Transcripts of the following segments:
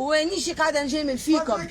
وانيش قاعده نجامل فيكم،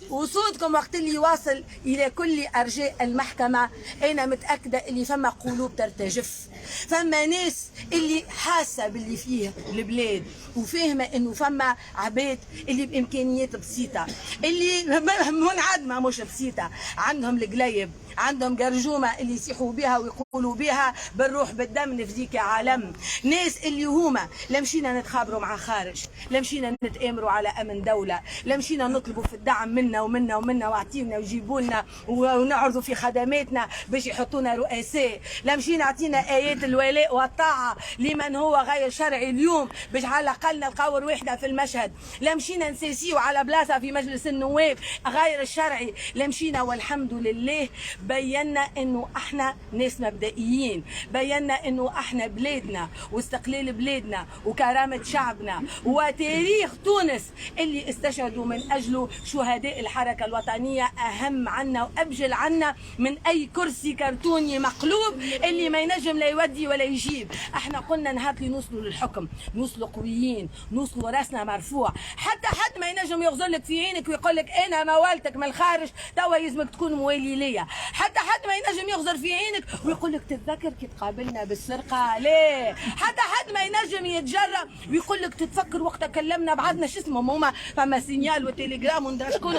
وصوتكم وقت اللي واصل الى كل ارجاء المحكمه. انا متاكده اللي فما قلوب ترتجف، فما ناس اللي حاسه باللي فيه البلاد وفاهمه انه فما عباد اللي بامكانيات بسيطه، اللي منعدمه مش بسيطه، عندهم القلايب، عندهم قرجومه اللي يصيحوا بها ويقولوا بها بالروح بالدم نفديك يا عالم. ناس اللي هما لا مشينا نتخابروا مع خارج، لا مشينا نتآمروا على امن دوله، لا مشينا نطلبوا في الدعم منا واعطينا وجيبوا لنا ونعرضوا في خدماتنا باش يحطونا رؤساء، لا مشينا عطينا ايات الولاء والطاعه لمن هو غير شرعي اليوم باش على الاقل نلقاو روحنا في المشهد، لا مشينا نسيسيو على بلاصه في مجلس النواب غير الشرعي، لا مشينا والحمد لله بينا انه احنا ناس مبدئيين، بينا انه احنا بلادنا واستقلال بلادنا وكرامه شعبنا وتاريخ تونس اللي استشهدوا من اجله شهداء الحركه الوطنيه اهم عنا وابجل عنا من اي كرسي كرتوني مقلوب اللي ما ينجم لا يودي ولا يجيب. احنا قلنا نهار اللي نوصلوا للحكم نوصلوا قويين، نوصلوا راسنا مرفوع، حتى حد ما ينجم يغزر لك في عينك ويقول لك انا موالتك من الخارج توا يلزمك تكون موالي ليا، حتى حد ما ينجم يغزر في عينك ويقول لك تتذكر كي تقابلنا بالسرقه، ليه؟ حتى حد ما ينجم يتجرأ ويقول لك تتفكر وقت كلمنا بعضنا شو اسمهم هما فما سينيال وتليجرام وندرا شكون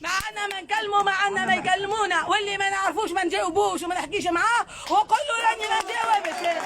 معنا ما نكلموا معنا ما يكلمونا، واللي ما نعرفوش ما نجاوبوش وما نحكيش معاه وقول له راني ما نجاوبش.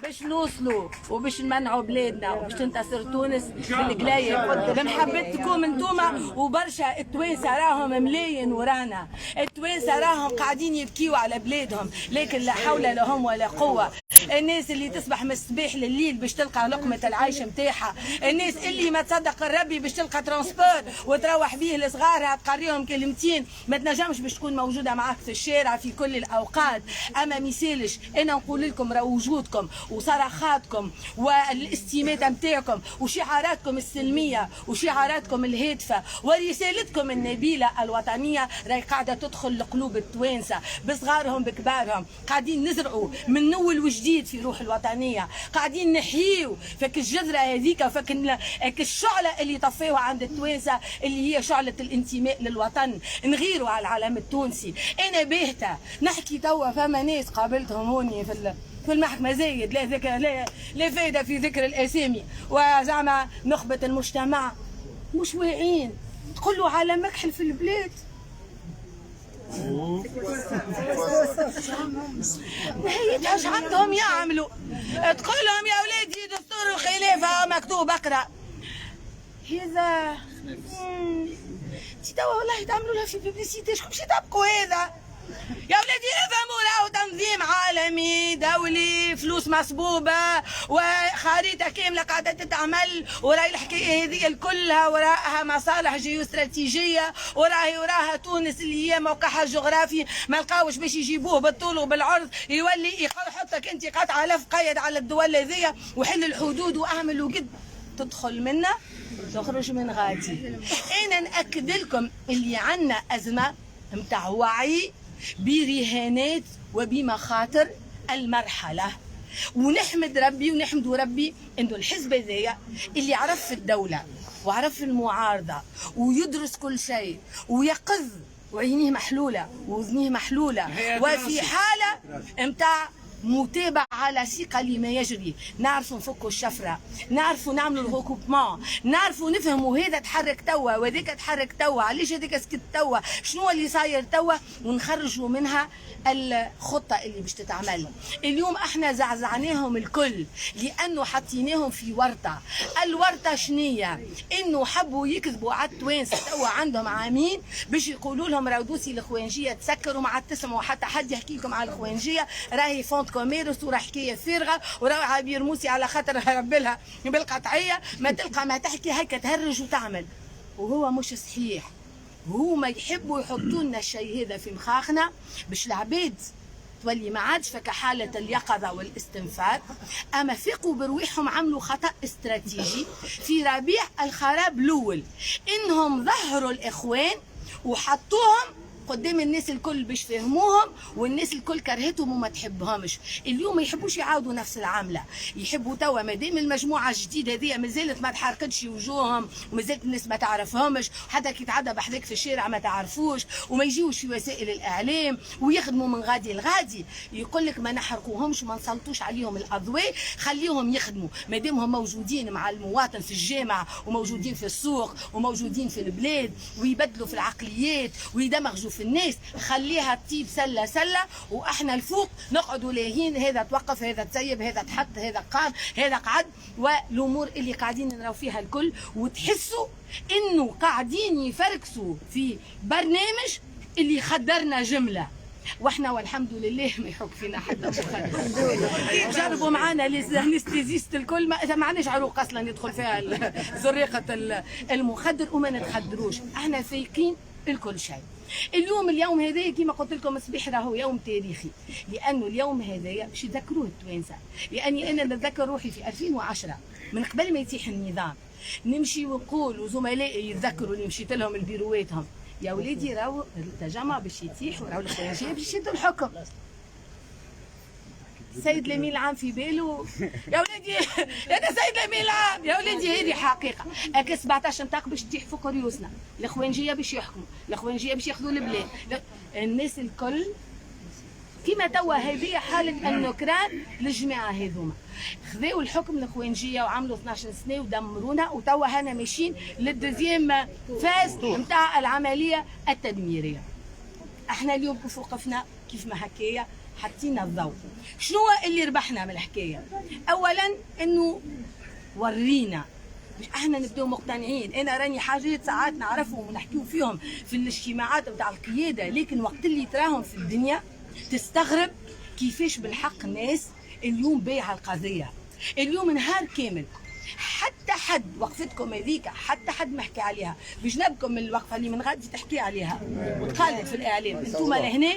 باش نوصلوا وباش نمنعوا بلادنا وباش تنتصر تونس بالقلايب بمحبتكم انتوما وبرشا التوانسه راهم ملايين ورانا، التوانسه راهم قاعدين يبكيوا على بلادهم لكن لا حول لهم ولا قوه، الناس اللي تصبح من الصباح لليل باش تلقى لقمه العيش نتاعها، الناس اللي ما تصدق الربي باش تلقى ترونسبور وتروح بيه لصغارها تقريهم كلمتين ما تنجمش باش تكون موجوده معاك في الشارع في كل الاوقات. اما ميسالش انا نقول لكم راه وجودكم وصراخاتكم والاستماتة نتاعكم وشعاراتكم السلمية وشعاراتكم الهادفة ورسالتكم النبيلة الوطنية راهي قاعدة تدخل لقلوب التوانسة بصغارهم بكبارهم، قاعدين نزرعوا من نول وجديد في روح الوطنية، قاعدين نحيوا فك الجذرة هذيك وفك الشعلة اللي طفيوها عند التوانسة اللي هي شعلة الانتماء للوطن، نغيروا على العلم التونسي. انا باهتة نحكي توا فما ناس قابلتهم هوني في المحكمة زايد لا ذكر لا فايدة في ذكر الأسامي وزعما نخبة المجتمع مش واعيين، تقول له على مكحل في البلاد نهايتها اش عندهم يعملوا، تقول لهم يا ولادي دستور الخلافة مكتوب اقرا هذا توا والله تعملوا لها في بيبليسيتي شكون باش يطبقوا هذا يا ولادي افهموا راهو تنظيم عالمي دولي فلوس مصبوبه وخريطه كامله قاعده تتعمل وراهي الحكايه هذه كلها وراها مصالح جيوستراتيجيه وراها تونس اللي هي موقعها الجغرافي ما لقاوش باش يجيبوه بالطول وبالعرض يولي يحطك انت قطعه لف قيد على الدول هذيا وحل الحدود واعمل وقد تدخل منا تخرج من غادي. انا ناكد لكم اللي عندنا ازمه نتاع وعي برهانات وبمخاطر المرحله، ونحمد ربي ونحمدوا ربي انه الحزب هذايا اللي عرف في الدوله وعرف المعارضه ويدرس كل شيء ويقظ وعينيه محلوله واذنيه محلوله وفي حاله نتاع متابعة على ثقة لما يجري، نعرفوا نفكوا الشفرة، نعرفوا نعملوا الريكوبمون، نعرفوا نفهموا هذا تحرك توا وهذاك تحرك توا، علاش هذاك سكت توا، شنو اللي صاير توا، ونخرجوا منها الخطة اللي باش تتعمل. اليوم احنا زعزعناهم الكل لأنه حطيناهم في ورطة، الورطة شنية؟ إنه حبوا يكذبوا على التوانسة توا عندهم عامين باش يقولوا لهم راهو دوسي الإخوانجية تسكروا ما عاد تسمعوا حتى حد يحكي لكم على الإخوانجية، راهي فونت كوميرس وراه حكايه فارغه وراه عبير موسي على خاطر ربلها بالقطعيه ما تلقى ما تحكي هيك تهرج وتعمل، وهو مش صحيح. هما يحبوا يحطوا لنا الشيء هذا في مخاخنا باش العباد تولي ما عادش فك حاله اليقظه والاستنفاذ، اما فيقوا برواحهم عملوا خطا استراتيجي في ربيع الخراب الاول انهم ظهروا الاخوان وحطوهم قدام الناس الكل باش فهموهم، والناس الكل كرهتهم وما تحبهمش. اليوم ما يحبوش يعاودوا نفس العمله، يحبوا توا مادام المجموعه الجديده هذه مازالت ما تحركتش وجوههم ومازالت الناس ما تعرفهمش، حتى كي تعدى بحذاك في الشارع ما تعرفوش، وما يجيوش في وسائل الاعلام ويخدموا من غادي لغادي. يقول لك ما نحرقوهمش وما نسلطوش عليهم الاضواء، خليهم يخدموا مادام هم موجودين مع المواطن في الجامعه وموجودين في السوق وموجودين في البلاد ويبدلوا في العقليات ويدمغوا في الناس، خليها تطيب سله سله واحنا الفوق نقعدوا لاهين هذا توقف هذا تسيب هذا تحط هذا قام هذا قعد، والامور اللي قاعدين نراو فيها الكل، وتحسوا انه قاعدين يفركسوا في برنامج اللي خدرنا جمله، واحنا والحمد لله ما يحك فينا حتى مخدر. جربوا معنا الانستيزيست الكل ما معناش عروق اصلا يدخل فيها زريقه المخدر وما نتخدروش، احنا فايقين الكل شيء. اليوم هذايا كما قلت لكم الصبيح راهو يوم تاريخي، لانه اليوم هذايا باش يذكروه التوانسه، لاني انا نتذكر روحي في 2010 من قبل ما يتيح النظام نمشي ونقول وزملائي يتذكروا اللي مشيت لهم البيرواتهم، يا وليدي راهو التجمع باش يتيح وراهو الخارجيه باش يشدوا الحكم. السيد الامين العام في باله يا وليدي يا سيد الامين العام يا وليدي هذه حقيقه، اك 17 نطاق باش تطيح فوق ريوسنا، الاخوانجيه باش يحكموا، الاخوانجيه باش ياخذوا البلاد، الناس الكل كيما توا هذه حاله النكران للجماعه هذوما، خذاو الحكم الاخوانجيه وعملوا 12 سنه ودمرونا، وتوا هنا ماشيين للدوزيام فاز نتاع العمليه التدميريه. احنا اليوم كيف وقفنا كيف ما هكايا حطينا الضوء. شنو اللي ربحنا من الحكايه؟ اولا انه ورينا احنا نبداو مقتنعين. انا راني حاجات ساعات نعرفهم ونحكيو فيهم في الاجتماعات نتاع القياده، لكن وقت اللي تراهم في الدنيا تستغرب كيفاش بالحق ناس اليوم بايعه القضيه. اليوم نهار كامل حتى حد وقفتكم هذيك حتى حد ما حكي عليها بجنبكم من الوقفه اللي من غادي تحكي عليها وتقالت في الاعلام انتم لهنا،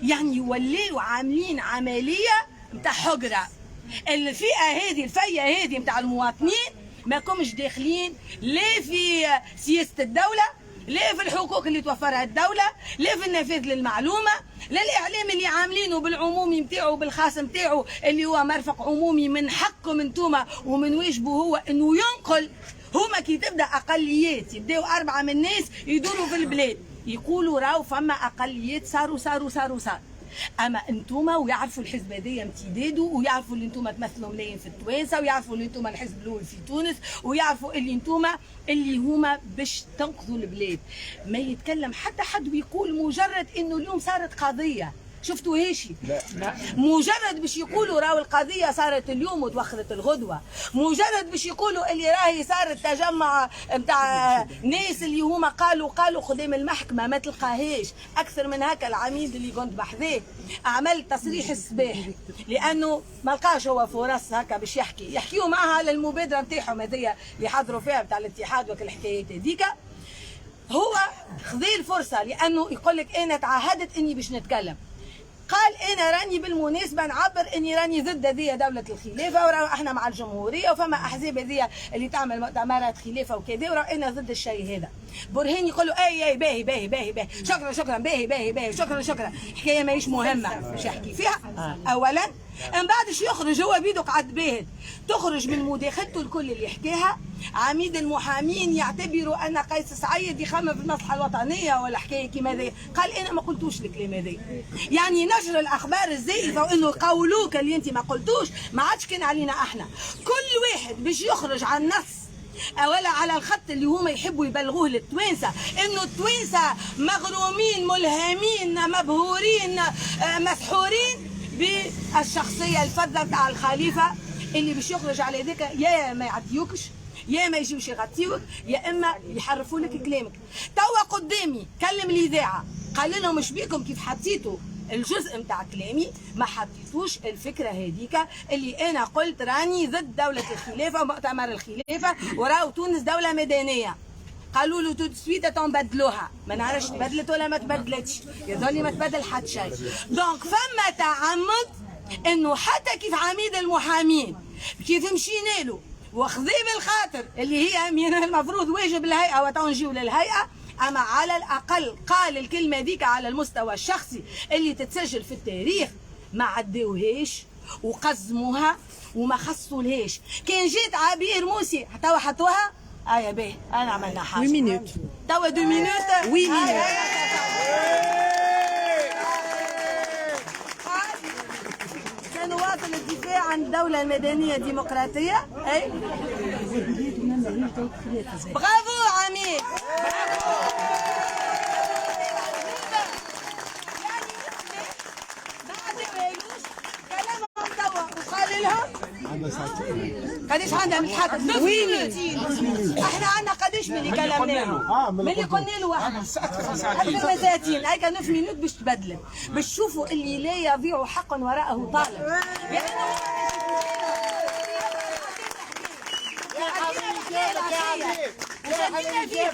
يعني يوليوا عاملين عمليه نتاع حجره. الفئه هذه الفيه هذه نتاع المواطنين ما كومش داخلين لا في سياسه الدوله، لا في الحقوق اللي توفرها الدولة، لا في النفاذ للمعلومة، لا الإعلام اللي عاملينه بالعمومي نتاعو بالخاص نتاعو اللي هو مرفق عمومي من حقكم انتوما ومن واجبه هو انه ينقل. هما كي تبدا اقليات يبداو 4 من الناس يدوروا في البلاد يقولوا راهو فما اقليات صاروا اما انتوما ويعرفوا الحزب هذايا امتداده، ويعرفوا اللي انتوما تمثلوا ملايين في التوانسه، ويعرفوا اللي انتوما الحزب الاول في تونس، ويعرفوا اللي انتوما اللي هما باش تنقذوا البلاد. ما يتكلم حتى حد ويقول مجرد انه اليوم صارت قضيه، شفتوا هيشي؟ لا. مجرد باش يقولوا راهو القضيه صارت اليوم وتوخرت الغدوه، مجرد باش يقولوا اللي راهي صارت تجمع نتاع ناس اللي هما قالوا قدام المحكمه ما تلقاهاش. اكثر من هكا العميد اللي كنت بحذاه عمل تصريح الصباح لانه ما لقاش هو فرص هكا باش يحكيوا معها على المبادره نتاعهم هذيا اللي حضروا فيها نتاع الاتحاد وكل الحكايات هذيك. هو خذي الفرصه لانه يقول لك انا تعهدت اني باش نتكلم. قال انا راني بالمناسبه نعبر اني راني ضد هذه دوله الخلافه، وراه احنا مع الجمهوريه وفما احزاب هذه اللي تعمل مؤتمرات خلافه وكذا، وراه انا ضد الشيء هذا. برهان يقول له اي باهي شكرا باهي شكرا حكايه ماهيش مهمه باش يحكي فيها. اولا من بعد يخرج هو بيده قعد باهت تخرج من مداخلته الكل اللي حكاها. عميد المحامين يعتبروا ان قيس سعيد يخمم في المصلحه الوطنيه ولا حكايه كيما هذه. قال انا ما قلتوش الكلام هذا، يعني نشر الاخبار الزائفه وانه قولوك اللي انت ما قلتوش ما عادش كان علينا احنا. كل واحد باش يخرج عن النص ولا على الخط اللي هما يحبوا يبلغوه للتوانسه انه التوانسه مغرومين ملهمين مبهورين مسحورين بالشخصيه الفذه تاع الخليفه اللي باش يخرج على ذاك يا ما يعطيوكش يا ما يجيوش يغطيوك يا اما يحرفوا لك كلامك. توا قدامي كلم الاذاعه قال لهم اش بيكم كيف حطيتوا الجزء نتاع كلامي ما حطيتوش الفكره هذيك اللي انا قلت راني ضد دوله الخلافه ومؤتمر الخلافه وراهو تونس دوله مدنيه. قالوا له تو سويت تنبدلوها، ما نعرفش تبدلت ولا ما تبدلتش، يظل ما تبدل حتى شيء. دونك فما تعمد انه حتى كيف عميد المحامين كيف مشينا له وخذي بالخاطر اللي هي من المفروض واجب الهيئه وتنجيو للهيئه اما على الاقل قال الكلمه ذيك على المستوى الشخصي اللي تتسجل في التاريخ، ما عدوهاش وقزموها وما خصولهاش. كان جيت عبير موسي توا حطوها يا باهي انا عملنا حاجه 8 مينوت توا 2 مينوت 8 مينوت. سنواصل الدفاع عن الدولة المدنية الديمقراطية. أي برافو عميد. وقال لهم قديش عندنا متحدث؟ احنا عندنا قديش من اللي كلمناهم؟ من اللي قلنا له احنا اكثر من 30 هيك 9 مينوت باش تبدلت، باش تشوفوا اللي لا يضيع حق وراءه طالب.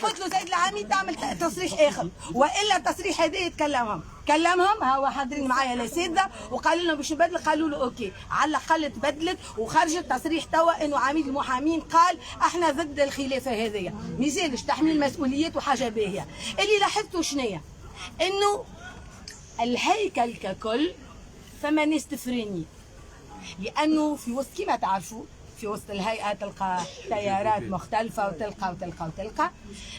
قلت له سيد العميد تعمل تصريح اخر، والا التصريح هذا يتكلمهم هو حاضرين معايا الاساتذه وقالوا لهم باش نبدل، قالوا له اوكي، على الاقل تبدلت وخرجت تصريح توا انه عميد المحامين قال احنا ضد الخلافه هذيا، مازالش تحميل مسؤوليات وحاجه باهيه. اللي لاحظته شنيا؟ انه الهيكل ككل فما ناس تفريني، لانه في وسط كما تعرفوا في وسط الهيئة تلقى تيارات مختلفة وتلقى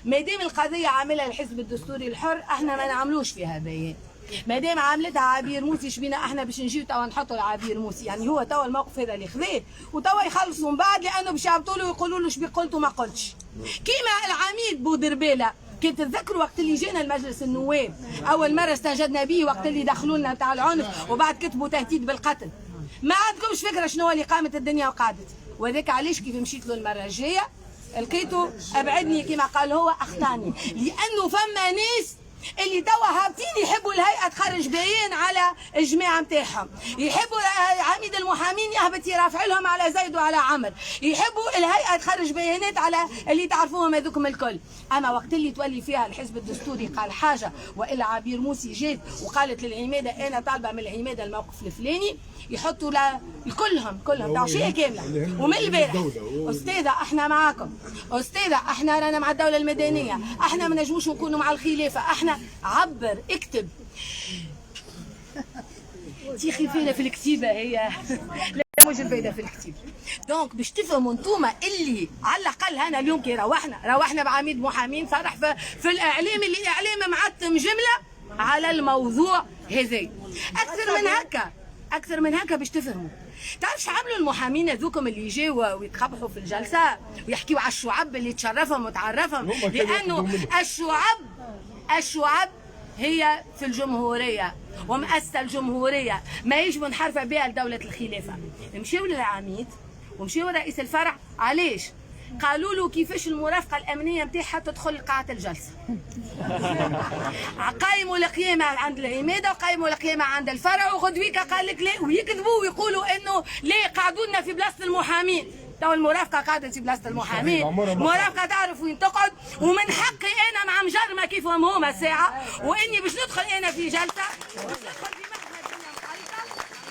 ما دام القضية عاملها الحزب الدستوري الحر احنا ما نعملوش فيها هذايا. ما دام عملتها عبير موسي شبينا احنا باش نجيو توا نحطوا لعبير موسي؟ يعني هو توا الموقف هذا اللي خذاه وتوا يخلصوا من بعد لانه باش يعبطوا له ويقولوا له شبي قلت وما قلتش. كيما العميد بودربالة كنت تتذكروا وقت اللي جينا المجلس النواب اول مرة استنجدنا به وقت اللي دخلوا لنا تاع العنف وبعد كتبوا تهديد بالقتل، ما عندكمش فكرة شنو اللي قامت الدنيا وقعدت. وذاك علاش كيف مشيت له المره الجايه لقيته ابعدني كما قال هو اخطاني، لانه فما ناس اللي توا هابطين يحبوا الهيئه تخرج بيان على الجماعه نتاعهم، يحبوا عميد المحامين يهبط يرافع لهم على زيد وعلى عمر، يحبوا الهيئه تخرج بيانات على اللي تعرفوهم هذوكم الكل. اما وقت اللي تولي فيها الحزب الدستوري قال حاجه والا عبير موسي جات وقالت للعماده انا طالبه من العماده الموقف الفلاني، يحطوا كلهم تعشيه كامله. ومن البارح استاذه احنا معاكم، استاذه احنا رانا مع الدوله المدنيه، احنا ما نجموش نكونوا مع الخلافه، احنا عبر اكتب تي خفيله في الكتيبه هي لا مش الفايده في الكتيبه. دونك باش تفهموا انتوما اللي على الاقل هنا اليوم كي روحنا بعميد محامين صرح في الاعلام اللي اعلام معتم جمله على الموضوع هذا. اكثر من هكا باش تفهموا. تعرفش عملوا المحامين هذوكم اللي يجيوا ويتقبحوا في الجلسه ويحكيوا على الشعب اللي تشرفهم وتعرفهم، لانه الشعب هي في الجمهوريه ومؤسسه الجمهوريه ما يجب نحرفها بها لدوله الخلافه. مشيوا للعميد ومشيوا رئيس الفرع، علاش؟ قالوا له كيفاش المرافقه الامنيه نتاعها تدخل قاعه الجلسه. قايموا القيامه عند العماده وقايموا القيامه عند الفرع، وغدويكا قال لك لا، ويكذبوا ويقولوا انه لا قعدوا لنا في بلاصه المحامين. تو المرافقه قاعده في بلاصه المحامين، المرافقه تعرف وين تقعد، ومن حقي انا مع مجرمه كيفهم هما ساعه واني باش ندخل انا في جلسه وندخل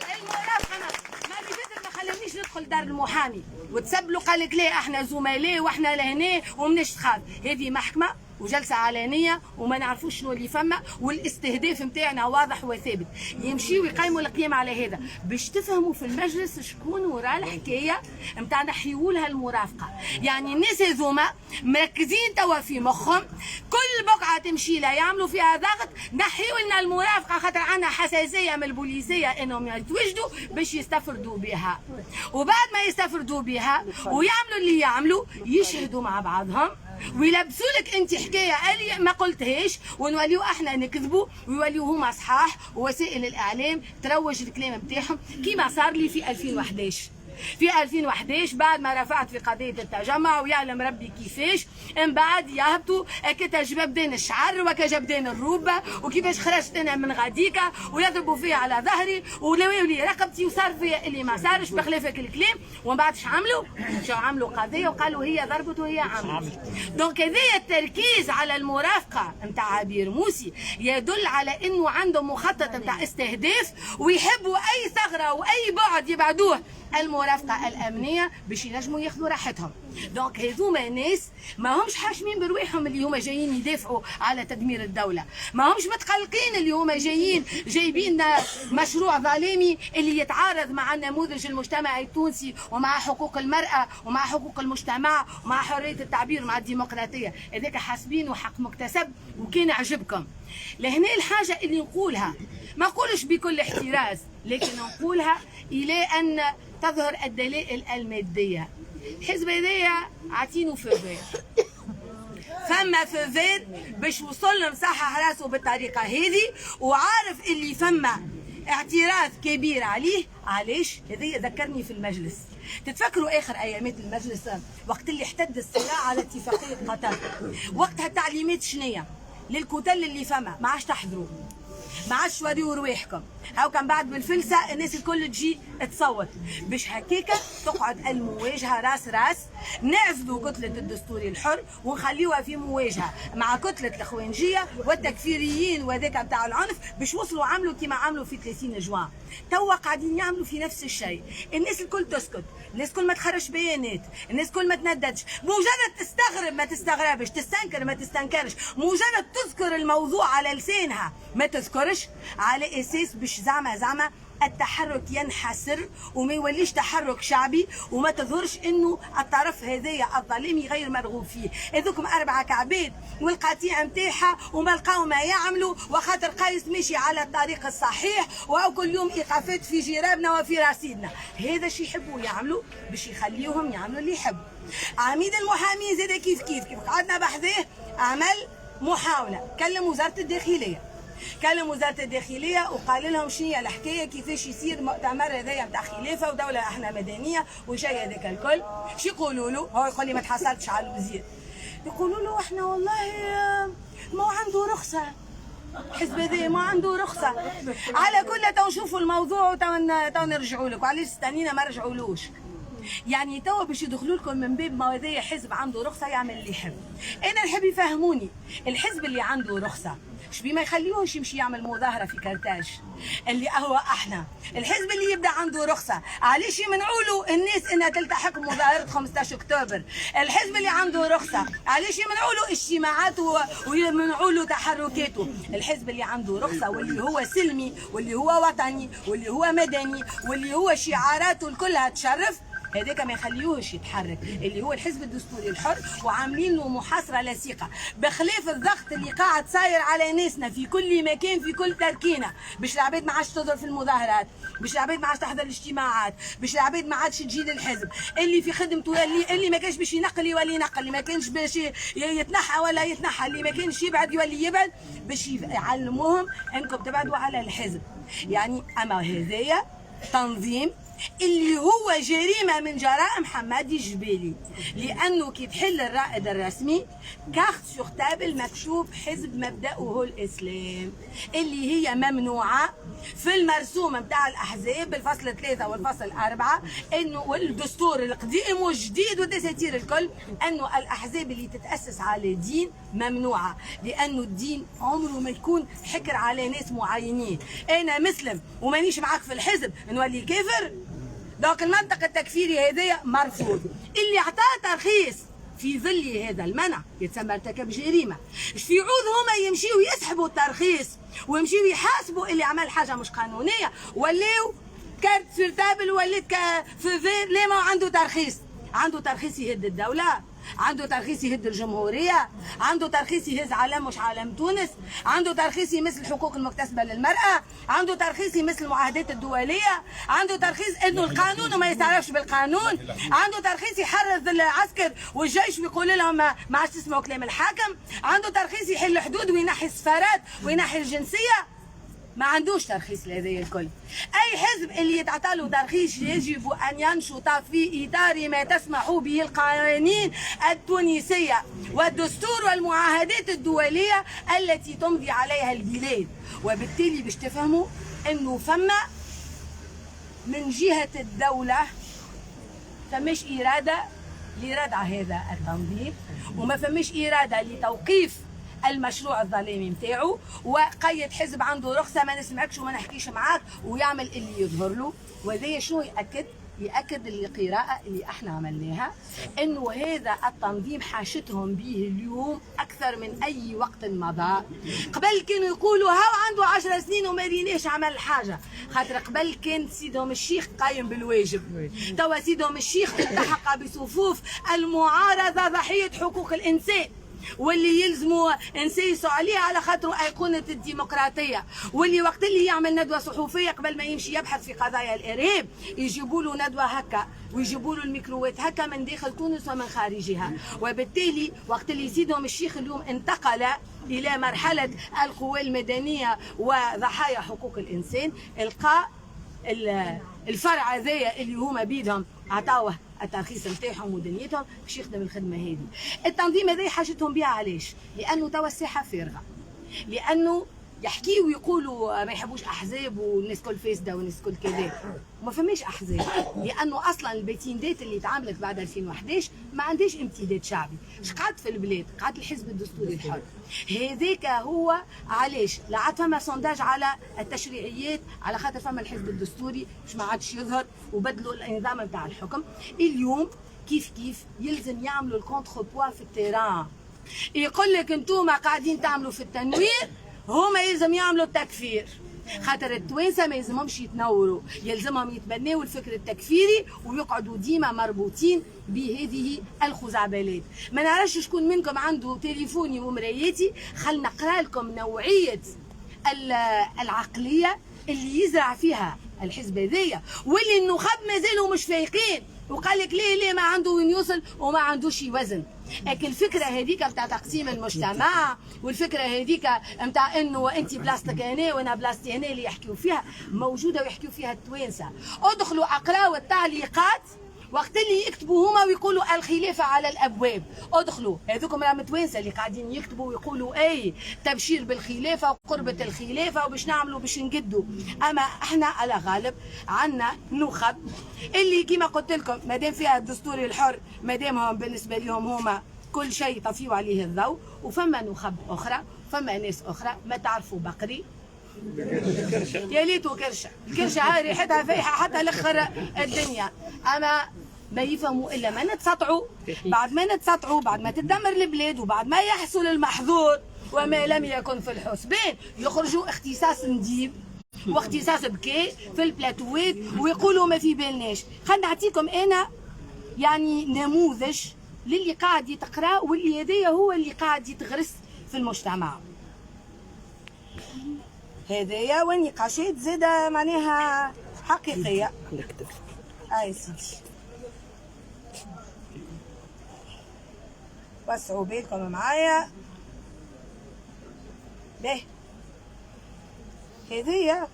في المرافقه ما خلونيش ندخل دار المحامي وتسبلوا قال لك لا احنا زملاء واحنا لهنا ومناش تخاف. هذه محكمه وجلسه علانيه وما نعرفوش شنو اللي فما، والاستهداف نتاعنا واضح وثابت. يمشيوا يقيموا القيام على هذا باش تفهموا في المجلس شكون وراء الحكايه نتاع نحيوا لها المرافقه. يعني الناس هذوما مركزين توا في مخهم كل بقعه تمشي لها يعملوا فيها ضغط نحيوا لنا المرافقه خاطر عندنا حساسيه من البوليسيه انهم يتوجدوا باش يستفردوا بها، وبعد ما يستفردوا بها ويعملوا اللي يعملوا يشهدوا مع بعضهم ويلبسوا لك انت حكايه اللي ما قلتهاش ونوليو احنا نكذبوا ويوليو هما صحاح، ووسائل الاعلام تروج الكلام نتاعهم كيما صار لي في 2011. في 2011 بعد ما رفعت في قضيه التجمع ويعلم ربي كيفاش من بعد يهبطوا كتا جبدان الشعر وكجبدان الروبه وكيفاش خرجت انا من غاديكا ويضربوا فيا على ظهري ولويوا لي رقبتي وصار فيا اللي ما صارش بخلافك الكلام. ومن بعد عملوا قضيه وقالوا هي ضربت وهي عملت. دونك هذايا التركيز على المرافقه نتاع عبير موسي يدل على انه عندهم مخطط نتاع استهداف ويحبوا اي ثغره واي بعد يبعدوه المرافقه الامنيه باش ينجموا ياخذوا راحتهم. دونك هذوما ناس ما همش حاشمين برواحهم اللي هما جايين يدافعوا على تدمير الدوله، ما همش متقلقين اللي هما جايبين مشروع ظلامي اللي يتعارض مع النموذج المجتمعي التونسي ومع حقوق المراه ومع حقوق المجتمع ومع حريه التعبير ومع الديمقراطيه. هذاك حاسبينه حق مكتسب وكان عجبكم. لهنا الحاجه اللي نقولها، ما نقولش بكل احتراز، لكن نقولها الى ان تظهر الدلائل الماديه. الحزب هذايا عاطينه فوفير، فما فوفير باش وصل مصحح راسه بالطريقه هذه، وعارف اللي فما اعتراض كبير عليه. علاش؟ هذا ذكرني في المجلس. تتفكروا اخر ايامات المجلس وقت اللي احتد الصراع على اتفاقيه قطر، وقتها التعليمات شنية للكتل اللي فما؟ ما عادش تحضروا، ما عادش توريوا رواحكم، هاو كان بعد بالفلسه الناس الكل تجي تصوت. باش هكاكا تقعد المواجهه راس راس، نعزلوا كتله الدستوري الحر ونخليوها في مواجهه مع كتله الاخوانجيه والتكفيريين وذاك بتاع العنف، باش وصلوا عملوا كما عملوا في 30 جوان. توا قاعدين يعملوا في نفس الشيء، الناس الكل تسكت، الناس الكل ما تخرج بيانات، الناس الكل ما تنددش، مجرد تستغرب ما تستغربش، تستنكر ما تستنكرش، مجرد تذكر الموضوع على لسانها ما تذكرش، على اساس باش زعما التحرك ينحسر وما يوليش تحرك شعبي، وما تظهرش انه الطرف هذايا الظليمي غير مرغوب فيه. هذوكم 4 كعبات والقطيع نتاعها وما لقاو ما يعملوا، وخاطر قايس ماشي على الطريق الصحيح، وكل يوم ايقافات في جرابنا وفي رصيدنا. هذا الشيء يحبوا يعملوا باش يخليوهم يعملوا اللي يحبوا. عميد المحامين زاد كيف قعدنا بحذاه، عمل محاوله، كلم وزاره الداخليه، كلم وزاره الداخليه وقال لهم شنو هي الحكايه، كيفاش يصير مؤتمر هذايا نتاع خلافه ودوله احنا مدنيه وجاي هذاك الكل. شو يقولوا له؟ هو يقول لي ما تحصلتش على الوزير. يقولوا له احنا والله ما عنده رخصه، الحزب هذايا ما عنده رخصه. على كل تو نشوفوا الموضوع تو نرجعوا لك. وعلاش استنينا ما رجعولوش؟ يعني توا باش يدخلوا لكم من باب ما هذايا حزب عنده رخصه يعمل اللي يحب. انا نحب يفهموني الحزب اللي عنده رخصه شبي ما يخليوهش يمشي يعمل مظاهره في كرتاج اللي هو احنا. الحزب اللي يبدا عنده رخصه علاش يمنعوا له الناس انها تلتحق بمظاهره 15 اكتوبر؟ الحزب اللي عنده رخصه علاش يمنعوا له اجتماعاته ويمنعوا له تحركاته؟ الحزب اللي عنده رخصه واللي هو سلمي واللي هو وطني واللي هو مدني واللي هو شعاراته الكلها تشرف، هذاك ما يخليوهش يتحرك، اللي هو الحزب الدستوري الحر، وعاملين له محاصره لصيقه، بخلاف الضغط اللي قاعد صاير على ناسنا في كل مكان في كل تركينه، باش العباد ما عادش تظهر في المظاهرات، باش العباد ما عادش تحضر الاجتماعات، باش العباد ما عادش تجي للحزب، اللي في خدمته اللي ما كانش باش ينقل يولي ينقل، اللي ما كانش باش يتنحى ولا يتنحى، اللي ما كانش يبعد يولي يبعد، باش يعلموهم انكم تبعدوا على الحزب. يعني اما هذايا تنظيم اللي هو جريمه من جرائم حمادي الجبالي، لانه كي تحل الرائد الرسمي كارت سور تابل مكتوب حزب مبدأه الاسلام، اللي هي ممنوعه في المرسوم نتاع الاحزاب الفصل 3 والفصل 4 انه والدستور القديم والجديد والدساتير الكل، انه الاحزاب اللي تتاسس على دين ممنوعه، لانه الدين عمره ما يكون حكر على ناس معينين. انا مسلم ومانيش معاك في الحزب نولي كافر؟ دونك المنطق التكفيري هذايا مرفوض. اللي اعطاه ترخيص في ظل هذا المنع يتسمى ارتكب جريمه. اش في عوض هما يمشيوا يسحبوا الترخيص ويمشيوا يحاسبوا اللي عمل حاجه مش قانونيه، ولاو كارت سيرتابل ولات كفوفير ليه ما عنده ترخيص؟ عنده ترخيص يهد الدوله، عنده ترخيص يهد الجمهوريه، عنده ترخيص يهز علم مش علم تونس، عنده ترخيص يمثل الحقوق المكتسبه للمراه، عنده ترخيص يمثل المعاهدات الدوليه، عنده ترخيص انه القانون وما يستعرفش بالقانون، عنده ترخيص يحرض العسكر والجيش ويقول لهم ما عادش تسمعوا كلام الحاكم، عنده ترخيص يحل الحدود وينحي السفارات وينحي الجنسيه. ما عندوش ترخيص لهذه الكل. اي حزب اللي يتعطى له ترخيص يجب ان ينشط في اطار ما تسمح به القوانين التونسيه والدستور والمعاهدات الدوليه التي تمضي عليها البلاد. وبالتالي باش تفهموا انه فما من جهه الدوله فماش اراده لردع هذا التنظيم، وما فماش اراده لتوقيف المشروع الظلامي نتاعو، وقيد حزب عنده رخصه ما نسمعكش وما نحكيش معاك ويعمل اللي يظهر له. وهذا شنو ياكد؟ يأكد القراءة اللي احنا عملناها انه هذا التنظيم حاشتهم به اليوم اكثر من اي وقت مضى. قبل كانوا يقولوا هاو عنده 10 سنين وما ريناش عمل حاجة، خاطر قبل كان سيدهم الشيخ قايم بالواجب. توا سيدهم الشيخ التحق بصفوف المعارضة ضحية حقوق الانسان، واللي يلزموا نسيسوا عليه على خاطر أيقونة الديمقراطية، واللي وقت اللي يعمل ندوة صحفية قبل ما يمشي يبحث في قضايا الإرهاب يجيبوا له ندوة هكا ويجيبوا له الميكرووات هكا من داخل تونس ومن خارجها. وبالتالي وقت اللي يزيدهم الشيخ اليوم انتقل إلى مرحلة القوى المدنية وضحايا حقوق الإنسان، القى الفرع هذايا اللي هما بيدهم عطاوه الترخيص نتاعهم ودنيتهم باش يخدم الخدمه هذه. التنظيم هذا حاجتهم بها علاش؟ لانه توا الساحه فارغه، لانه يحكيوا ويقولوا ما يحبوش احزاب والناس كل فاسده والناس كل كذا، وما فماش احزاب، لانه اصلا البيتيندات اللي تعاملت بعد 2011 ما عندهاش امتداد شعبي. اش قعد في البلاد؟ قعد الحزب الدستوري الحر. هذاك هو علاش لا عاد فما سونداج على التشريعيات، على خاطر فما الحزب الدستوري مش ما عادش يظهر وبدلوا النظام نتاع الحكم. اليوم كيف يلزم يعملوا الكونتر بوا في التيران. يقول لك انتوما قاعدين تعملوا في التنوير، هما يلزم يعملوا التكفير، خاطر التوانسه ما يلزمهمش يتنوروا، يلزمهم يتبناوا الفكر التكفيري ويقعدوا ديما مربوطين بهذه الخزعبلات. ما نعرفش شكون منكم عنده تليفوني ومرايتي، خل نقرا لكم نوعيه العقليه اللي يزرع فيها الحزب هذايا، واللي النخب مازالوا مش فايقين، وقال لك ليه ما عنده وين يوصل وما عندوش وزن. لكن الفكره هذيك نتاع تقسيم المجتمع، والفكره هذيك نتاع انه انت بلاصتك هنا وانا بلاصتي هنا اللي يحكيوا فيها موجوده ويحكيوا فيها التوانسه. ادخلوا اقراوا التعليقات وقت اللي يكتبوا هما ويقولوا الخلافه على الابواب. ادخلوا هذوكم راهم توانسه اللي قاعدين يكتبوا ويقولوا اي تبشير بالخلافه وقربه الخلافه وباش نعملوا باش نقدوا. اما احنا على غالب عندنا نخب اللي كما قلت لكم مادام فيها الدستور الحر، مادام بالنسبه لهم هما كل شيء طفيوا عليه الضوء. وفما نخب اخرى، فما ناس اخرى ما تعرفوا بقري يا ليتو كرشه، الكرشه هاي ريحتها فايحه حتى لاخر الدنيا. اما ما يفهموا الا ما نتسطعوا، بعد ما نتسطعوا، بعد ما تدمر البلاد، وبعد ما يحصل المحظور وما لم يكن في الحسبان، يخرجوا اختصاص نديب واختصاص بكاء في البلاتوات ويقولوا ما في بالناش. خلينا نعطيكم انا يعني نموذج للي قاعد يتقرا واللي هذايا هو اللي قاعد يتغرس في المجتمع. هذايا والنقاشات زادة معناها حقيقية. اي سيدي وسعوا بالكم معايا. باهي هذايا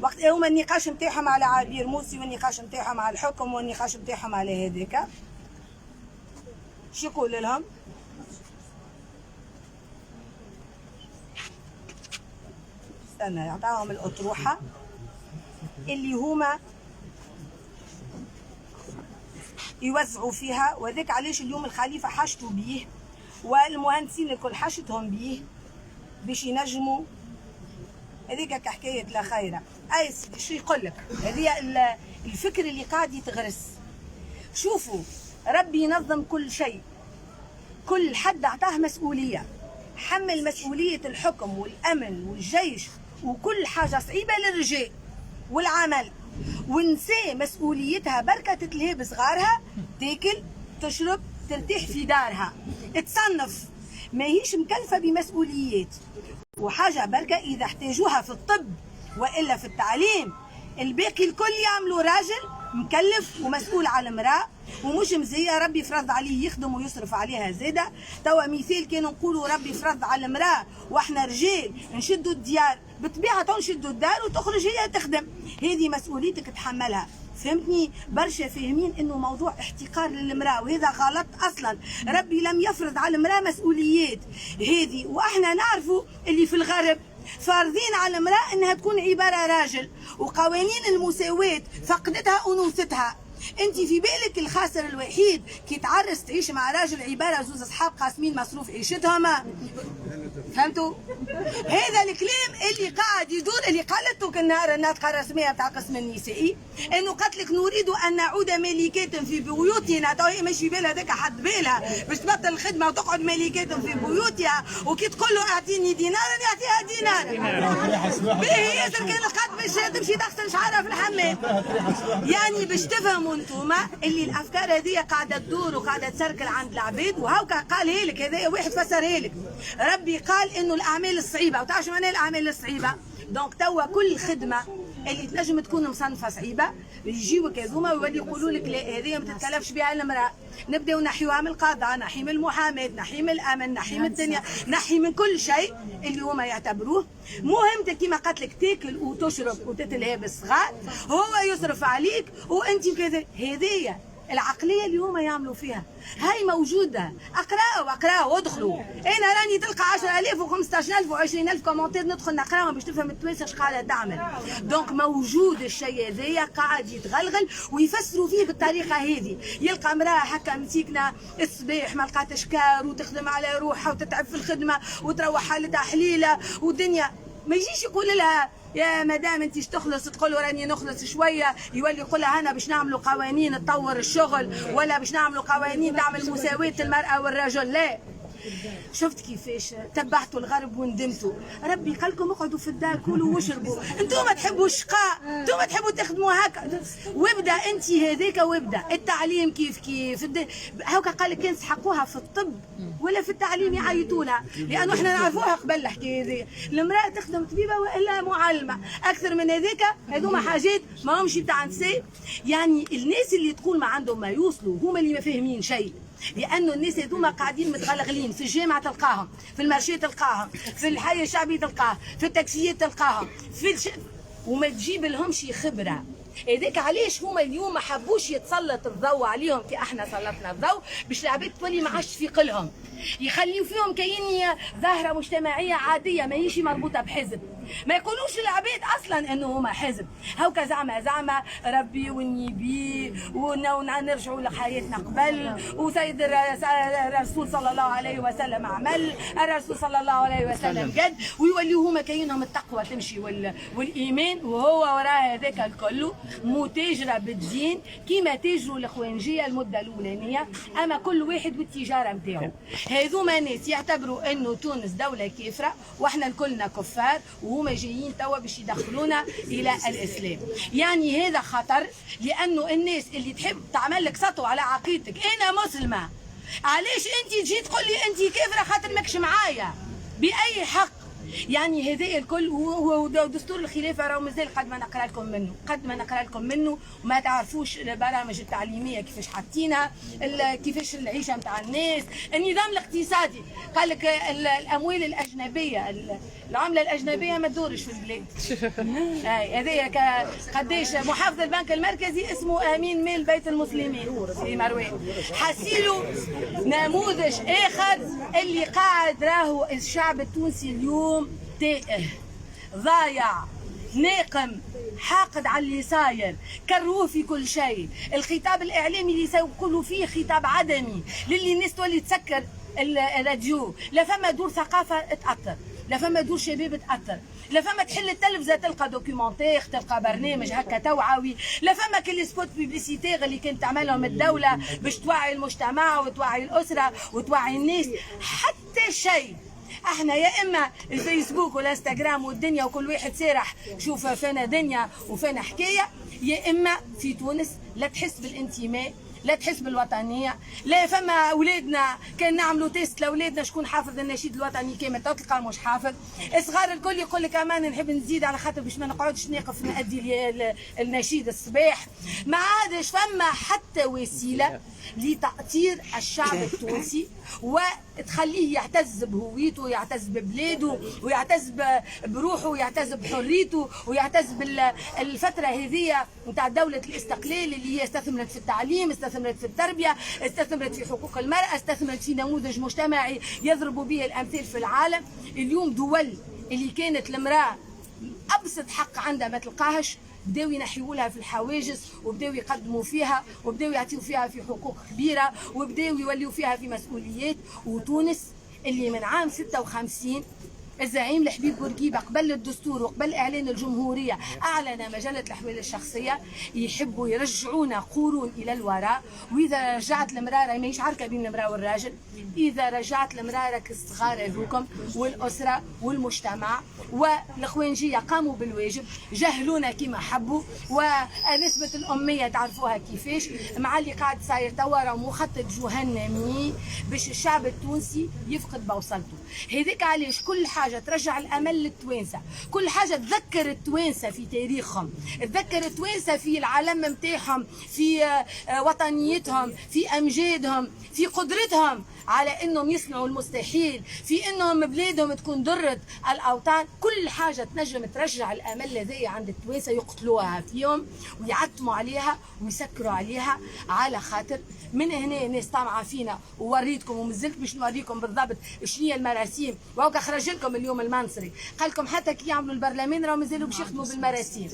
وقت هما النقاش نتاعهم على عبير موسي، والنقاش نتاعهم على الحكم، والنقاش نتاعهم على هذاك. شو يقول لهم؟ استنى يعطاهم الأطروحة اللي هما يوزعوا فيها، وذاك علاش اليوم الخليفة حاجته بيه والمهندسين الكل حاجتهم بيه باش ينجموا. هذيك كحكاية لا خيرة. أي شو يقول لك؟ هذه الفكر اللي قاعد يتغرس. شوفوا ربي ينظم كل شيء، كل حد أعطاه مسؤولية، حمل مسؤولية الحكم والأمن والجيش وكل حاجة صعيبة للرجال والعمل، ونسى مسؤوليتها بركة تتلهي بصغارها، تاكل تشرب ترتاح في دارها، تصنف ماهيش مكلفة بمسؤوليات. وحاجة بركة إذا احتاجوها في الطب وإلا في التعليم، الباقي الكل يعملوا راجل مكلف ومسؤول على المرأة ومش مزية ربي فرض عليه يخدم ويصرف عليها زادة. توا مثال كانوا نقولوا ربي فرض على المرأة واحنا رجال نشدوا الديار، بالطبيعة نشدوا الدار وتخرج هي تخدم، هذه مسؤوليتك تحملها. فهمتني؟ برشا فاهمين انه موضوع احتقار للمراه، وهذا غلط اصلا. ربي لم يفرض على المراه مسؤوليات هذه، واحنا نعرفوا اللي في الغرب فارضين على المراه انها تكون عباره راجل، وقوانين المساواه فقدتها انوثتها. انت في بالك الخاسر الوحيد كي تعرس تعيش مع راجل عباره زوز اصحاب قاسمين مصروف عيشتهم. فهمتوا؟ هذا الكلام اللي قاعد يدور، اللي قالته النهار الناطقه الرسميه بتاع القسم النسائي، انه قالت لك نريد ان نعود ملكات في بيوتنا. تو هي مش في بالها هذاك حد بالها باش تبطل الخدمه وتقعد ملكات في بيوتها، وكي تقول له اعطيني دينارا يعطيها دينارا. باهي ياسر كان القد باش تمشي تغسل شعرها في الحمام. يعني باش تفهموا انتم اللي الافكار هذه قاعده تدور وقاعده تسركل عند العباد. وهاكا قالها لك، هذا واحد فسرها لك. ربي قال انه الاعمال الصعيبه، وتعرفوا شو معناها الاعمال الصعيبه؟ دونك توا كل خدمه اللي تنجم تكون مصنفه صعيبه يجيوك هذوما ويولي يقولوا لك لا هذه ما تتكلفش بها المراه. نبداو نحيوها من القضاء، نحي من المحاماه، نحي من الامن، نحي من الدنيا، نحي من كل شيء اللي هما يعتبروه مهمتك. كيما قالت لك تاكل وتشرب وتتلهى بالصغار، هو يصرف عليك وانت كذا. هذيا العقليه اللي هما يعملوا فيها هاي موجوده. اقراوا وادخلوا. انا راني تلقى 10,000 و15,000 و20,000 كومنتير ندخل نقراهم باش تفهم التوانسه اش قاعده تعمل. دونك موجود الشيء هذايا قاعد يتغلغل ويفسروا فيه بالطريقه هذه. يلقى امراه هكا مسيكنه الصباح ما لقاتش كار وتخدم على روحها وتتعب في الخدمه وتروح حالتها حليله ودنيا، ما يجيش يقول لها يا مدام انت تخلص، تقول له راني نخلص شويه، يولي يقول لها انا باش نعملوا قوانين تطور الشغل ولا باش نعملوا قوانين تعمل مساواه المراه والرجل. لا، شفت كيفاش تبعتوا الغرب وندمتوا. ربي قال لكم اقعدوا في الدار كلوا واشربوا. انتم ما تحبوا الشقاء، انتم ما تحبوا تخدموا هكا. وابدا انت هذاك، وابدا التعليم كيف هاكا قال لك كان سحقوها في الطب ولا في التعليم يعيطولها، لانه احنا نعرفوها قبل الحكايه هذه. المراه تخدم طبيبه والا معلمه، اكثر من هذاك هذوما حاجات ما همش بتاع نساء. يعني الناس اللي تقول ما عندهم ما يوصلوا هما اللي ما فاهمين شيء، لانه الناس هذوما قاعدين متغلغلين. في الجامعه تلقاهم، في المارشيه تلقاهم، في الحي الشعبي تلقاهم، في التاكسيات تلقاهم، وما تجيب لهمش خبره. هذاك علاش هما اليوم ما حبوش يتسلط الضوء عليهم كي احنا سلطنا الضوء، باش العباد تولي ما عادش تفيق لهم، يخليو فيهم كاين ظاهره مجتمعيه عاديه ماهيش مربوطه بحزب. ما يقولوش العباد اصلا انه هما حزب. هاكا زعما ربي ونيبي ونرجعوا لحياتنا قبل، وسيد الرسول صلى الله عليه وسلم عمل، الرسول صلى الله عليه وسلم قد، ويوليو هما كاينهم التقوى تمشي والايمان، وهو وراء هذاك الكل متاجره بالدين كيما تاجروا الاخوانجيه المده الاولانيه. اما كل واحد والتجاره نتاعو. هذوما ناس يعتبروا انه تونس دوله كافره واحنا الكلنا كفار، وهما جايين توا باش يدخلونا الى الاسلام. يعني هذا خطر، لانه الناس اللي تحب تعمل لك سطو على عقيدتك، انا مسلمه، علاش انت تجي تقول لي انت كافره خاطر ماكش معايا؟ باي حق؟ يعني هذا الكل هو دستور الخلافه راهو مازال قد ما نقرا لكم منه، وما تعرفوش البرامج التعليميه كيفاش حاطينها، كيفاش العيشه نتاع الناس، النظام الاقتصادي. قال لك الاموال الاجنبيه، العمله الاجنبيه ما تدورش في البلاد. هذايا قداش محافظ البنك المركزي اسمه امين مال بيت المسلمين في مروان. حسيلو نموذج اخر اللي قاعد راهو الشعب التونسي اليوم تائه، ضايع، ناقم، حاقد على اللي صاير، كروه في كل شيء. الخطاب الاعلامي اللي يقولوا فيه خطاب عدمي، للي الناس تولي تسكر الراديو. لا فما دور ثقافه تاثر، لا فما دور شباب تاثر، لا فما تحل التلفزه تلقى دوكيومونتير، تلقى برنامج هكا توعوي، لا فما كل سبوت بيبليسيتير اللي كانت تعملهم الدوله باش توعي المجتمع وتوعي الاسره وتوعي الناس. حتى شيء. احنا يا اما الفيسبوك والانستغرام والدنيا وكل واحد سارح شوف فينا دنيا وفينا حكايه، يا اما في تونس لا تحس بالانتماء، لا تحس بالوطنيه. لا فما اولادنا كان نعملوا تيست لاولادنا شكون حافظ النشيد الوطني كامل، تلقى مش حافظ. الصغار الكل يقول لك امان نحب نزيد على خاطر باش ما نقعدش ناقف نأدي النشيد الصباح. ما عادش فما حتى وسيله لتأطير الشعب التونسي وتخليه يعتز بهويته ويعتز ببلاده ويعتز بروحه ويعتز بحريته ويعتز بالفتره هذه نتاع دوله الاستقلال اللي هي استثمرت في التعليم، استثمرت في التربيه، استثمرت في حقوق المراه، استثمرت في نموذج مجتمعي يضرب به الامثال في العالم. اليوم دول اللي كانت المراه ابسط حق عندها ما تلقاهش، بداوا ينحيوا لها في الحواجز، وبداوا يقدموا فيها، وبداوا يعطيوا فيها في حقوق كبيره، وبداوا يوليوا فيها في مسؤوليات. وتونس اللي من عام 56 الزعيم الحبيب بورقيبه قبل الدستور وقبل اعلان الجمهوريه اعلن مجله الاحوال الشخصيه، يحبوا يرجعونا قرون الى الوراء. واذا رجعت المراه ماهيش عاركه بين المراه والراجل، اذا رجعت المراه كالصغار هذوكم والاسره والمجتمع والاخوانجيه قاموا بالواجب، جهلونا كما حبوا. ونسبه الاميه تعرفوها كيفاش، مع اللي قاعد صاير توا راه مخطط جهنمي باش الشعب التونسي يفقد بوصلته. هذيك علاش كل حاجه ترجع الامل للتوانسه، كل حاجه تذكر التوانسه في تاريخهم، تذكر التوانسه في العلم نتاعهم، في وطنيتهم، في امجادهم، في قدرتهم على انهم يصنعوا المستحيل، في انهم بلادهم تكون درة الاوطان. كل حاجه تنجم ترجع الامل هذايا عند التوانسه يقتلوها فيهم ويعتموا عليها ويسكروا عليها، على خاطر من هنا ناس طامعه فينا. ووريتكم ومازلت باش نوريكم بالضبط شنو هي المراسيم. وهوكا خرج لكم اليوم المنصري قال لكم حتى كي يعملوا البرلمان راهو مازالوا باش يخدموا بالمراسيم.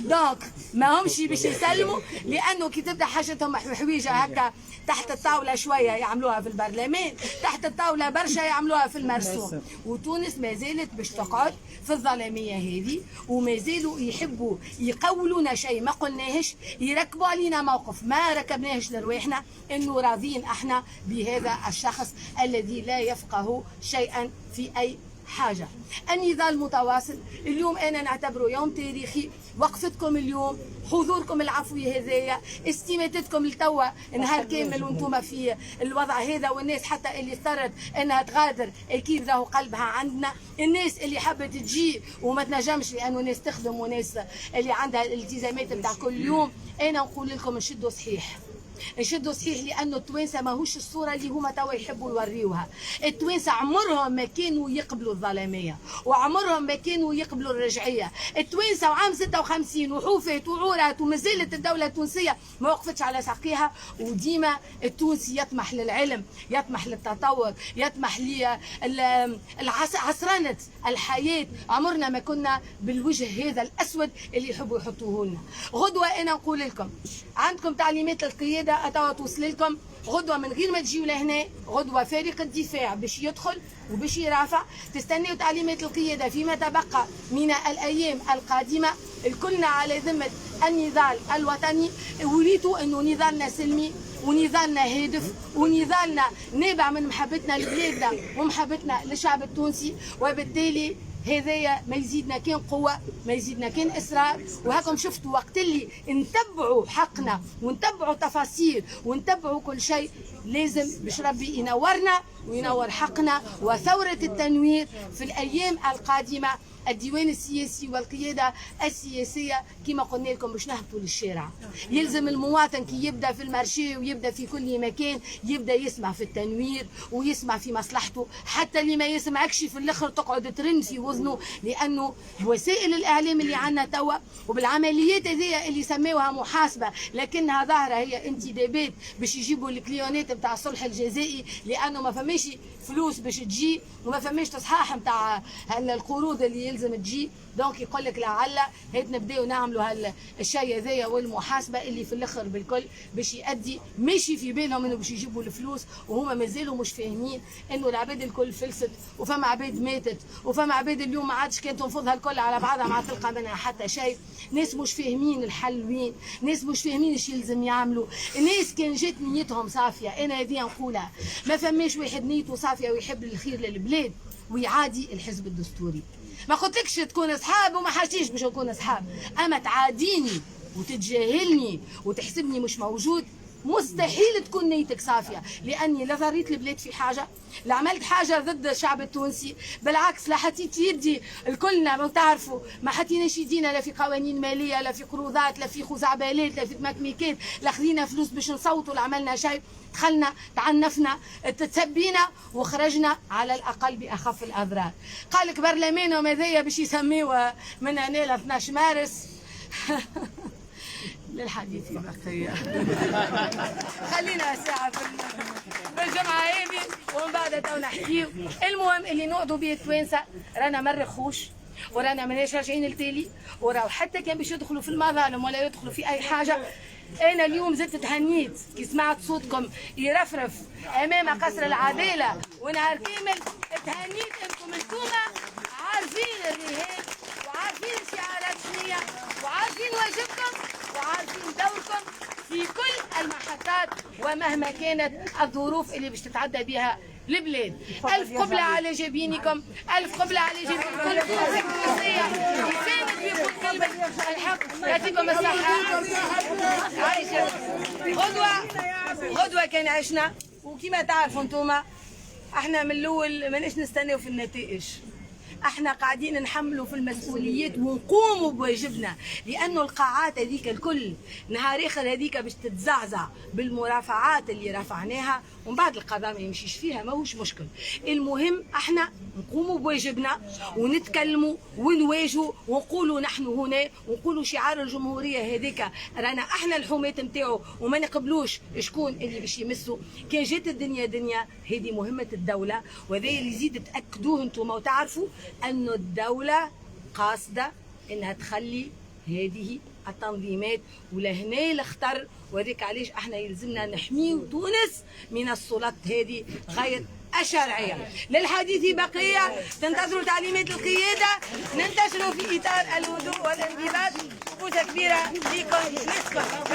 دونك ما همش باش يسلموا، لانه كي تبدا حاجتهم حويجه هكا تحت الطاوله شويه يعملوها في البرلمان، تحت الطاوله برشا يعملوها في المرسوم. وتونس ما زالت باش تقعد في الظلاميه هذه، وما زالوا يحبوا يقولونا شيء ما قلناهش، يركبوا علينا موقف ما ركبناهش لرواحنا، انه راضين احنا بهذا الشخص الذي لا يفقه شيئا في اي حاجه. النضال متواصل. اليوم انا نعتبره يوم تاريخي، وقفتكم اليوم، حضوركم العفوي هذايا، استماتتكم لتوا نهار كامل وانتم في الوضع هذا، والناس حتى اللي اضطرت انها تغادر اكيد راهو قلبها عندنا، الناس اللي حبت تجي وما تنجمش لانه ناس تخدم وناس اللي عندها الالتزامات بتاع كل يوم. انا نقول لكم نشدوا صحيح، نشدوا صحيح، لانه التوانسه ماهوش الصوره اللي هما توا يحبوا يوريوها. التوانسه عمرهم ما كانوا يقبلوا الظلاميه، وعمرهم ما كانوا يقبلوا الرجعيه. التوانسه وعام 56 وحوفت وعورت ومازالت الدوله التونسيه ما وقفتش على ساقيها، وديما التونسي يطمح للعلم، يطمح للتطور، يطمح لعصرنه الحياه. عمرنا ما كنا بالوجه هذا الاسود اللي يحبوا يحطوه لنا. غدوه انا نقول لكم عندكم تعليمات القياده اتوا توصل لكم غدوه من غير ما تجيوا لهنا، غدوه فريق الدفاع باش يدخل وباش يرافع. تستنيوا تعليمات القياده فيما تبقى من الايام القادمه. الكلنا على ذمه النضال الوطني. وليتوا انه نضالنا سلمي ونضالنا هادف ونضالنا نابع من محبتنا لبلادنا ومحبتنا للشعب التونسي، وبالتالي هذايا ما يزيدنا كان قوة، ما يزيدنا كان إصرار. وهاكم شفتوا وقت اللي نتبعوا حقنا ونتبعوا تفاصيل ونتبعوا كل شيء، لازم باش ربي ينورنا وينور حقنا. وثورة التنوير في الأيام القادمة، الديوان السياسي والقيادة السياسية كما قلنا لكم باش نهبطوا للشارع. يلزم المواطن كي يبدا في المارشي ويبدا في كل مكان يبدا يسمع في التنوير ويسمع في مصلحته، حتى اللي ما يسمعكش في الاخر تقعد ترن في وزنه، لانه وسائل الاعلام اللي عندنا توا وبالعمليات هذيا اللي سموها محاسبه لكنها ظاهره هي انتدابات باش يجيبوا الكليونات نتاع الصلح الجزائي، لانه ما فماش فلوس باش تجي وما فماش تصحاح نتاع القروض اللي يلزم تجي. دونك يقول لك لعل هيت نبداو نعملوا الشيء هذايا والمحاسبه اللي في الاخر بالكل باش يؤدي ماشي في بالهم انه باش يجيبوا الفلوس، وهما مازالوا مش فاهمين انه العباد الكل فلست، وفما عباد ماتت، وفما عباد اليوم ما عادش كان تنفضها الكل على بعضها ما تلقى منها حتى شيء. ناس مش فاهمين الحل وين، ناس مش فاهمين ايش يلزم يعملوا، ناس كان جات نيتهم صافيه. انا هذه نقولها، ما فماش واحد نيته صافيه ويحب الخير للبلاد ويعادي الحزب الدستوري. ما قلتلكش تكون اصحاب وما حاجيش باش نكون اصحاب، اما تعاديني وتتجاهلني وتحسبني مش موجود مستحيل تكون نيتك صافيه، لاني لا ضريت البلاد في حاجه، لا عملت حاجه ضد الشعب التونسي، بالعكس لا حطيت يدي. الكلنا ما تعرفوا ما حطيناش يدينا لا في قوانين ماليه لا في قروضات لا في خزعبلات لا في تمكميكات، لا خذينا فلوس باش نصوتوا لا عملنا شيء. دخلنا تعنفنا تتسبينا وخرجنا على الاقل باخف الاضرار. قال لك برلمان وماذايا باش يسميوه من هنا ل 12 مارس للحديث بقية. خلينا ساعة في الجمعة هذه ومن بعد تو نحكيو. المهم اللي نقعدوا به التوانسة رانا ما نرخوش ورانا ماناش راجعين لتالي، وراو حتى كان باش يدخلوا في المظالم ولا يدخلوا في اي حاجه. انا اليوم زدت تهنيت كي سمعت صوتكم يرفرف امام قصر العداله ونهار كامل. تهنيت انكم انتوما عارفين الرهان وعارفين الشعارات شنية وعارفين واجبكم وعارفين دوركم في كل المحطات ومهما كانت الظروف اللي باش تتعدى بها البلاد. ألف قبلة على جبينكم، ألف قبلة على جبين كل تونسية يساند ويقول كلمة الحق. يعطيكم الصحة. عايشة غدوة كان عشنا، وكما تعرفوا انتوما احنا من الأول ماناش نستناو في النتائج، احنا قاعدين نحملوا في المسؤوليات ونقوموا بواجبنا، لانه القاعات هذيك الكل نهار اخر هذيك باش تتزعزع بالمرافعات اللي رفعناها، ومن بعد القضاء ما يمشيش فيها ماهوش مشكل. المهم احنا نقوموا بواجبنا ونتكلموا ونواجهوا ونقولوا نحن هنا، ونقولوا شعار الجمهوريه هذيك رانا احنا الحماة نتاعو وما نقبلوش شكون اللي باش يمسوا. كان جات الدنيا دنيا هذه مهمه الدوله، وهذا اللي يزيد تاكدوه انتم وتعرفوا أن الدولة قاصدة أنها تخلي هذه التنظيمات ولهنا الخطر، وذيك علاش احنا يلزمنا نحميو تونس من السلطات هذه غير الشرعية. للحديث بقية، تنتظروا تعليمات القيادة، ننتشروا في إطار الهدوء والانضباط. بوسة كبيرة ليكم، نسكن.